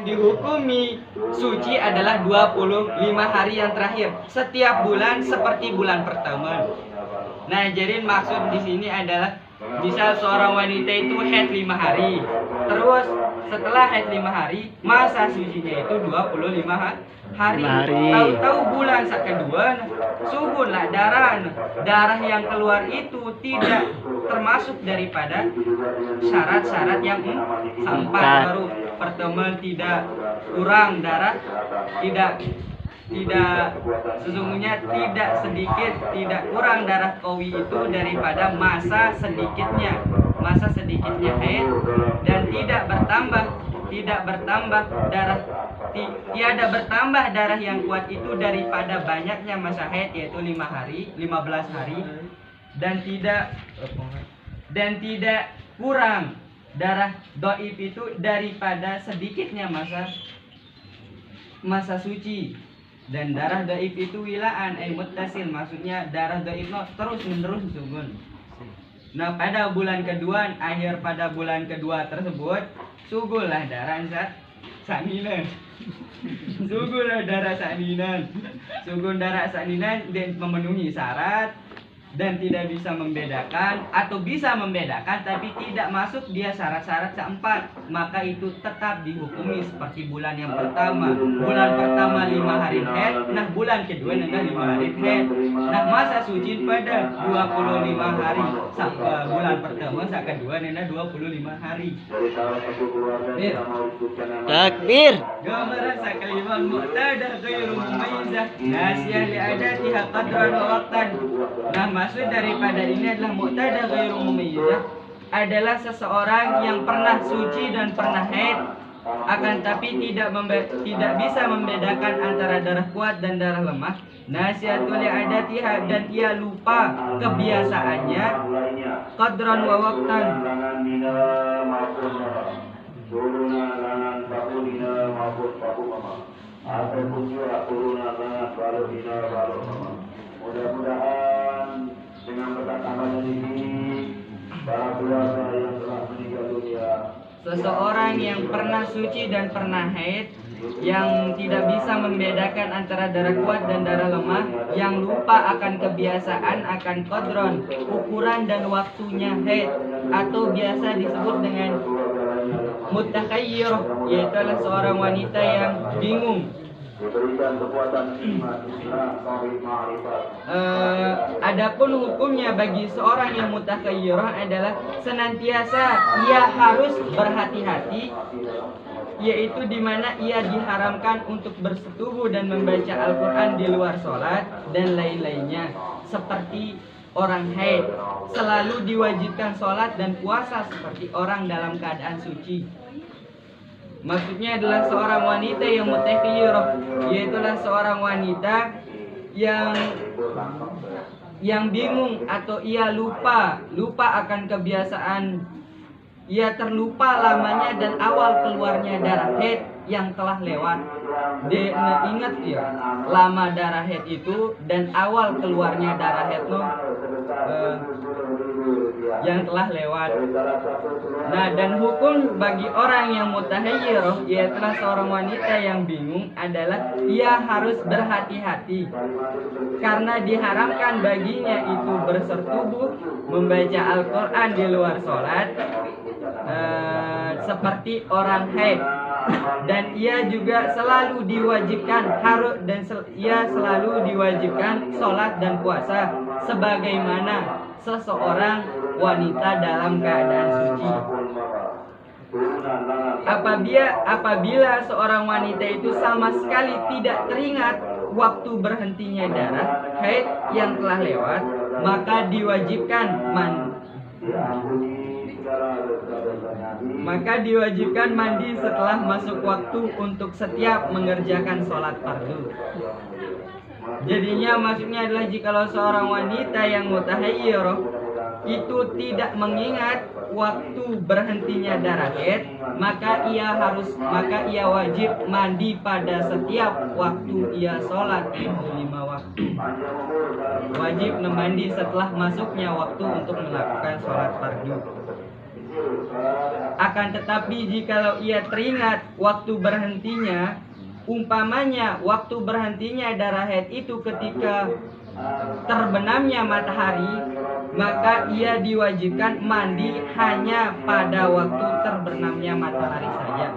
dihukumi suci adalah 25 hari yang terakhir setiap bulan seperti bulan pertama. Nah, jadi maksud di sini adalah misal seorang wanita itu haid 5 hari. Terus setelah haid 5 hari, masa sucinya itu 25 hari. Tahu-tahu bulan kedua subunlah darah yang keluar itu tidak termasuk daripada syarat-syarat yang sampai baru pertama tidak kurang darah, tidak sesungguhnya tidak sedikit tidak kurang darah qawi itu daripada masa sedikitnya haid, dan tiada bertambah darah yang kuat itu daripada banyaknya masa haid yaitu 15 hari, dan tidak kurang darah dhaif itu daripada sedikitnya masa suci. Dan darah dhaif itu wilaan muttasil, maksudnya darah dhaif terus menerus sugun. Nah, pada bulan kedua, akhir pada bulan kedua tersebut sugulah darah sa'ninan. Sugun darah sa'ninan dan memenuhi syarat dan tidak bisa membedakan atau bisa membedakan tapi tidak masuk dia syarat-syarat keempat, maka itu tetap dihukumi seperti bulan yang pertama. Bulan pertama 5 hari haid, nah bulan kedua nenda 5 hari haid. Nah, masa suci pada 25 hari sampai bulan pertama, saat kedua nenda 25 hari. Takbir. Gambaran sakaliman muqtada ghairu mumayyizah nasiyah li'adatiha qadran wa waqtan. Nah, maksud daripada ini adalah muqtada ghairu mumayyizah adalah seseorang yang pernah suci dan pernah haid, akan tapi tidak bisa membedakan antara darah kuat dan darah lemah. Nasiyatul li'adatiha, dan ia lupa kebiasaannya qadran wa waqtan. Mudah-mudahan dengan bertambahnya ini para keluarga yang telah meninggal dunia, seseorang yang pernah suci dan pernah haid, yang tidak bisa membedakan antara darah kuat dan darah lemah, yang lupa akan kebiasaan akan qadron, ukuran dan waktunya haid, atau biasa disebut dengan mutakhayyir, yaitu adalah seorang wanita yang bingung. Adapun hukumnya bagi seorang yang mutakhayyirah adalah senantiasa ia harus berhati-hati, yaitu di mana ia diharamkan untuk bersetubuh dan membaca Al-Quran di luar sholat dan lain-lainnya. Seperti orang haid selalu diwajibkan sholat dan puasa seperti orang dalam keadaan suci. Maksudnya adalah seorang wanita yang mutakhayyirah, yaitu seorang wanita yang bingung atau ia lupa akan kebiasaan, ia terlupa lamanya dan awal keluarnya darah haid yang telah lewat. Ingat ya, lama darah haid itu dan awal keluarnya darah haid yang telah lewat. Nah, dan hukum bagi orang yang mutakhayyirah, yaitu seorang wanita yang bingung, adalah ia harus berhati-hati karena diharamkan baginya itu bersetubuh, membaca Al-Quran di luar sholat seperti orang haid. Dan ia juga selalu diwajibkan sholat dan puasa sebagaimana seseorang wanita dalam keadaan suci. Apabila seorang wanita itu sama sekali tidak teringat waktu berhentinya darah haid yang telah lewat, maka diwajibkan mandi setelah masuk waktu untuk setiap mengerjakan sholat fardu. Jadinya maksudnya adalah jikalau seorang wanita yang mutakhayyirah itu tidak mengingat waktu berhentinya darah haid, maka ia wajib mandi pada setiap waktu ia sholat, yaitu 5 waktu. Wajib mandi setelah masuknya waktu untuk melakukan sholat fardu. Akan tetapi jikalau ia teringat waktu berhentinya, umpamanya waktu berhentinya darah haid itu ketika terbenamnya matahari, maka ia diwajibkan mandi hanya pada waktu terbenamnya matahari saja.